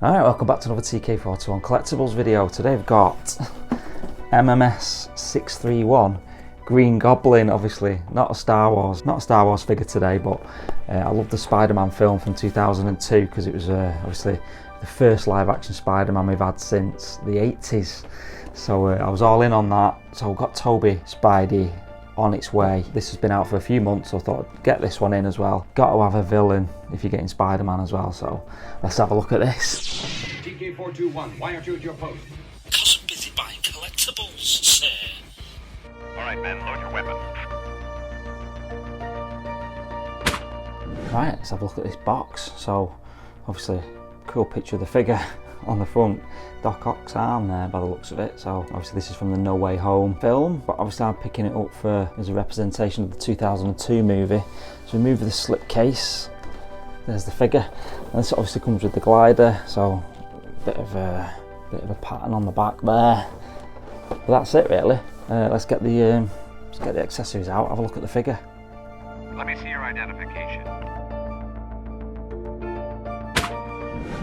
Alright, welcome back to another TK421 collectibles video. Today I've got MMS631 Green Goblin, obviously not a Star Wars figure today, but I love the Spider-Man film from 2002 because it was obviously the first live action Spider-Man we've had since the 80s. So I was all in on that. So we've got Toby Spidey on its way. This has been out for a few months, so I thought I'd get this one in as well. Got to have a villain if you're getting Spider-Man as well, so let's have a look at this. TK421, why aren't you at your post? Because I'm busy buying collectibles, sir. Alright men, load your weapons. Right, let's have a look at this box. So obviously cool picture of the figure on the front. Doc Ock's arm there by the looks of it. So obviously this is from the No Way Home film, but obviously I'm picking it up as a representation of the 2002 movie. So remove the slip case. There's the figure, and this obviously comes with the glider. So bit of a pattern on the back there. But that's it really. Let's get the accessories out. Have a look at the figure. Let me see your identification.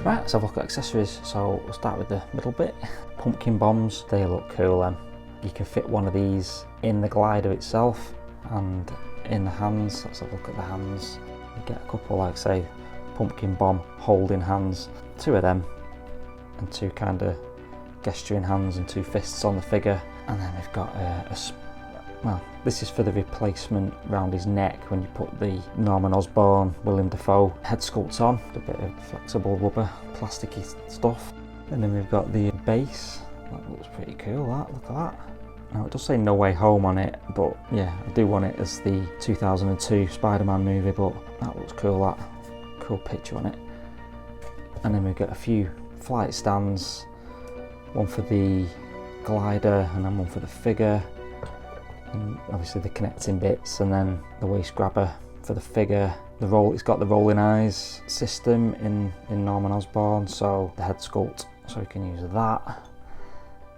Right, let's have a look at accessories. So we'll start with the middle bit. Pumpkin bombs, they look cool then. You can fit one of these in the glider itself and in the hands. Let's have a look at the hands. You get a couple, like say, pumpkin bomb holding hands. Two of them and two kind of gesturing hands and two fists on the figure. And then we've got well, this is for the replacement round his neck when you put the Norman Osborn, William Dafoe head sculpts on. A bit of flexible rubber, plasticky stuff. And then we've got the base. That looks pretty cool, that. Look at that. Now it does say No Way Home on it, but yeah, I do want it as the 2002 Spider-Man movie, but that looks cool, that. Cool picture on it. And then we've got a few flight stands. One for the glider and then one for the figure. And obviously the connecting bits, and then the waist grabber for the figure. It's got the rolling eyes system in Norman Osborn, so the head sculpt, so we can use that.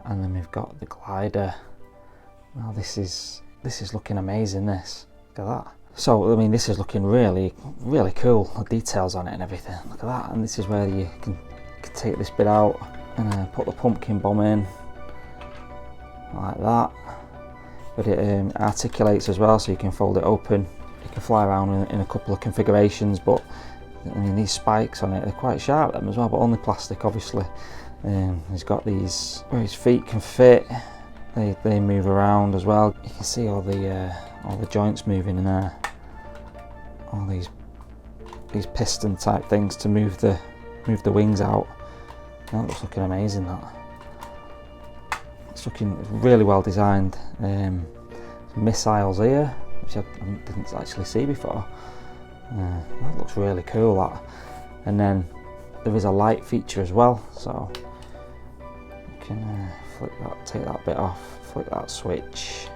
And then we've got the glider. Now this is looking amazing, this. Look at that. So I mean, this is looking really cool. The details on it and everything. Look at that. And this is where you can take this bit out and put the pumpkin bomb in like that. But it articulates as well, so you can fold it open. You can fly around in a couple of configurations, but I mean, these spikes on it, they're quite sharp them as well, but only plastic obviously. He's got these where his feet can fit. They move around as well. You can see all the joints moving in there. All these piston type things to move the wings out. That looks looking amazing, that. It's looking really well designed. Missiles here, which I didn't actually see before. That looks really cool, that. And then there is a light feature as well, so you can flick that, take that bit off, flick that switch,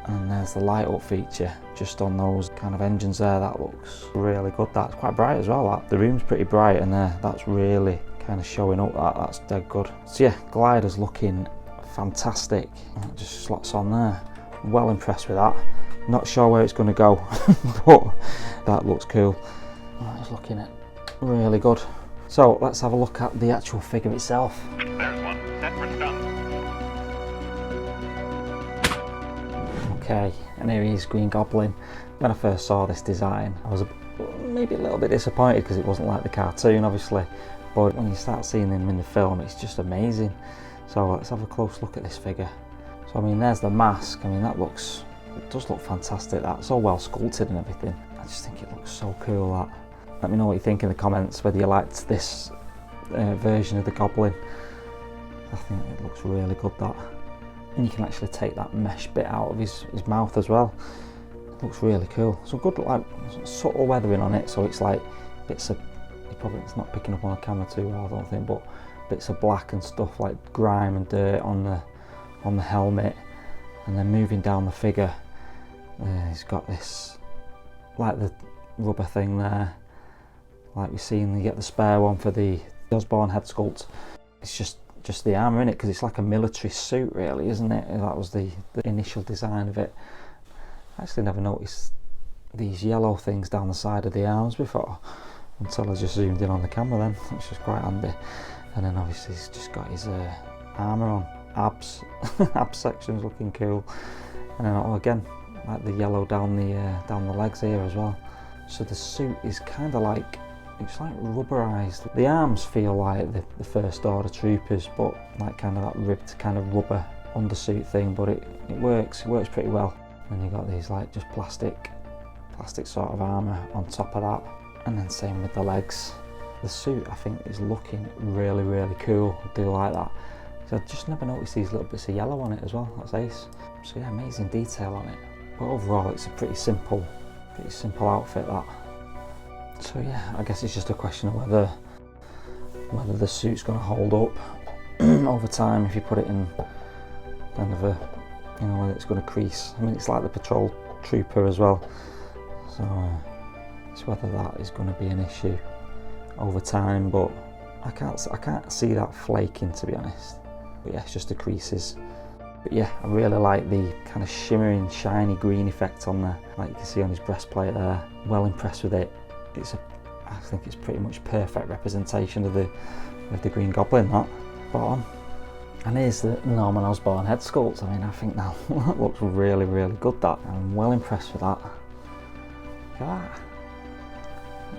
and there's the light up feature just on those kind of engines there. That looks really good. That's quite bright as well, that. The room's pretty bright, and that's really kind of showing up. That's dead good. So yeah, glider's looking fantastic. It just slots on there. Well impressed with that. Not sure where it's going to go, but that looks cool. It's looking really good. So let's have a look at the actual figure itself. There's one, set for stun. Okay, and here he is, Green Goblin. When I first saw this design, I was maybe a little bit disappointed because it wasn't like the cartoon, obviously. But when you start seeing him in the film, it's just amazing. So let's have a close look at this figure. So I mean, there's the mask. I mean, it does look fantastic. That's all well sculpted and everything. I just think it looks so cool, that. Let me know what you think in the comments, whether you liked this version of the Goblin. I think it looks really good, that. And you can actually take that mesh bit out of his mouth as well. It looks really cool. So good, like, subtle weathering on it, so it's like bits of, it's not picking up on a camera too well, I don't think, but bits of black and stuff like grime and dirt on the helmet. And then moving down the figure, he's got this, like the rubber thing there, like we've seen. You get the spare one for the Osborn head sculpt. It's just the armour in it, because it's like a military suit really, isn't it? That was the initial design of it. I actually never noticed these yellow things down the side of the arms before, until I just zoomed in on the camera then, which was quite handy. And then obviously he's just got his armour on, abs, abs section's looking cool. And then again, like the yellow down the legs here as well. So the suit is kind of like, it's like rubberized. The arms feel like the First Order troopers, but like kind of that ribbed kind of rubber undersuit thing, but it works pretty well. And you got these like just plastic sort of armour on top of that. And then same with the legs. The suit I think is looking really, really cool. I do like that. So I just never noticed these little bits of yellow on it as well. That's ace. So yeah, amazing detail on it. But overall it's a pretty simple outfit that. So yeah, I guess it's just a question of whether the suit's going to hold up over time if you put it in kind of a, you know, whether it's going to crease. I mean, it's like the patrol trooper as well, so it's whether that is going to be an issue over time. But I can't see that flaking, to be honest. But yeah, it's just the creases. But yeah, I really like the kind of shimmering, shiny green effect on there, like you can see on his breastplate there. Well impressed with it. I think it's pretty much perfect representation of the Green Goblin, that. Bottom. And here's the Norman Osborn head sculpt. I mean, I think that looks really, really good, that. I'm well impressed with that. Look at that.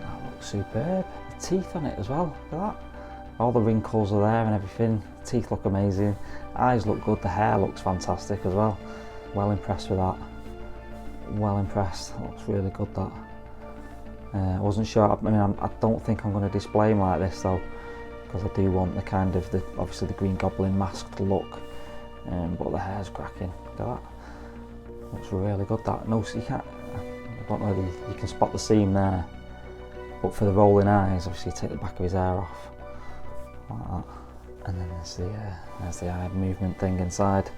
That looks superb. The teeth on it as well, look at that. All the wrinkles are there and everything. The teeth look amazing. Eyes look good, the hair looks fantastic as well. Well impressed with that. Well impressed, that looks really good, that. I wasn't sure, I mean, I don't think I'm going to display him like this though, because I do want the kind of, obviously the Green Goblin masked look, but the hair's cracking, look at that. Looks really good, that. No, you can't, I don't know whether you can spot the seam there, but for the rolling eyes, obviously you take the back of his hair off, like that. And then there's the eye movement thing inside.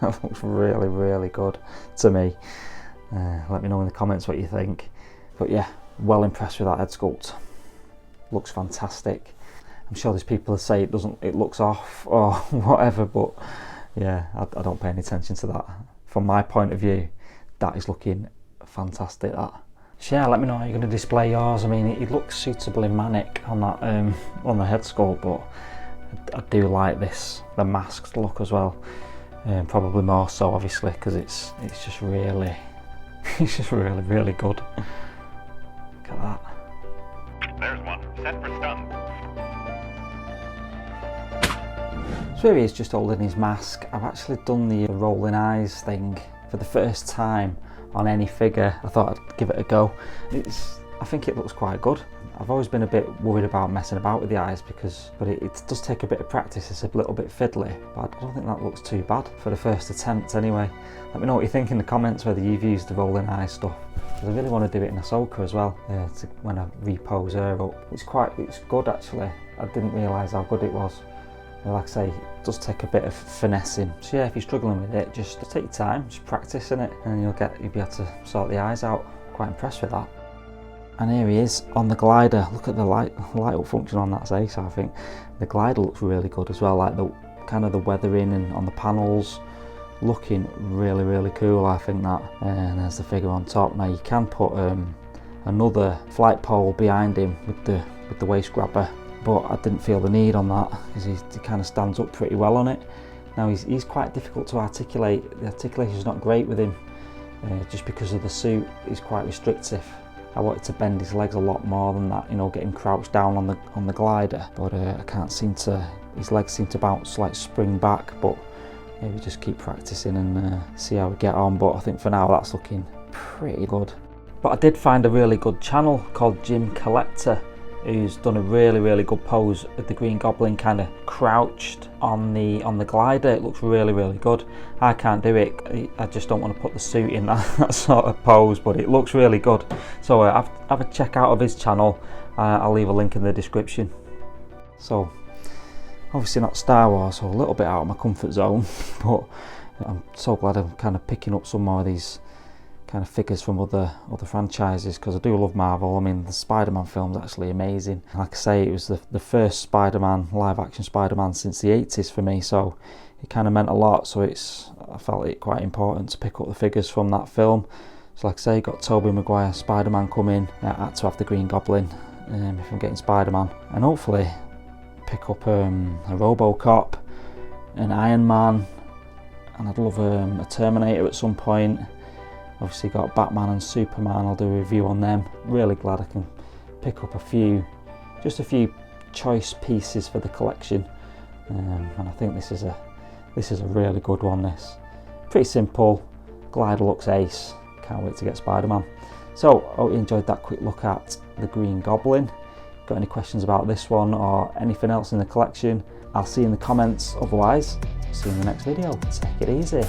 That looks really, really good to me. Let me know in the comments what you think. But yeah, well impressed with that head sculpt. Looks fantastic. I'm sure there's people that say it looks off or whatever, but yeah, I don't pay any attention to that. From my point of view, that is looking fantastic, that. So yeah, let me know how you're going to display yours. I mean, it looks suitably manic on that on the head sculpt, but I do like the masked look as well. Probably more so, obviously, because it's just really, it's just really, really good. Look at that. There's one. Set for stun. So here he is, just holding his mask. I've actually done the rolling eyes thing for the first time on any figure. I thought I'd give it a go. I think it looks quite good. I've always been a bit worried about messing about with the eyes but it does take a bit of practice. It's a little bit fiddly, but I don't think that looks too bad for the first attempt anyway. Let me know what you think in the comments, whether you've used the rolling eyes stuff, because I really want to do it in Ahsoka as well, when I repose her up. It's good actually. I didn't realise how good it was. Like I say, it does take a bit of finessing. So yeah, if you're struggling with it, just take your time, just practice in it, and you'll be able to sort the eyes out. Quite impressed with that. And here he is on the glider. Look at the light up function on that ace. I think the glider looks really good as well, like the kind of the weathering and on the panels, looking really, really cool, I think that. And there's the figure on top. Now you can put another flight pole behind him with the waist grabber, but I didn't feel the need on that because he kind of stands up pretty well on it. Now he's quite difficult to articulate. The articulation is not great with him, just because of the suit. He's quite restrictive. I wanted to bend his legs a lot more than that, you know, getting crouched down on the glider, but I can't seem to. His legs seem to bounce, like spring back, but maybe just keep practicing and see how we get on. But I think for now that's looking pretty good. But I did find a really good channel called Jim Collector, who's done a really, really good pose of the Green Goblin kind of crouched on the glider. It looks really, really good. I can't do it. I just don't want to put the suit in that sort of pose, but it looks really good. So have a check out of his channel. I'll leave a link in the description. So obviously not Star Wars, so a little bit out of my comfort zone, but I'm so glad I'm kind of picking up some more of these kind of figures from other franchises, because I do love Marvel. I mean, the Spider-Man film's actually amazing. Like I say, it was the first Spider-Man, live action Spider-Man since the 80s for me, so it kind of meant a lot. So I felt it quite important to pick up the figures from that film. So like I say, got Tobey Maguire Spider-Man coming. I had to have the Green Goblin if I'm getting Spider-Man, and hopefully pick up a Robocop, an Iron Man, and I'd love a Terminator at some point. Obviously got Batman and Superman, I'll do a review on them. Really glad I can pick up just a few choice pieces for the collection, and I think this is a really good one. This pretty simple, glider looks ace, can't wait to get Spider-Man. So I hope you enjoyed that quick look at the Green Goblin. Got any questions about this one or anything else in the collection, I'll see you in the comments. Otherwise, see you in the next video. Take it easy.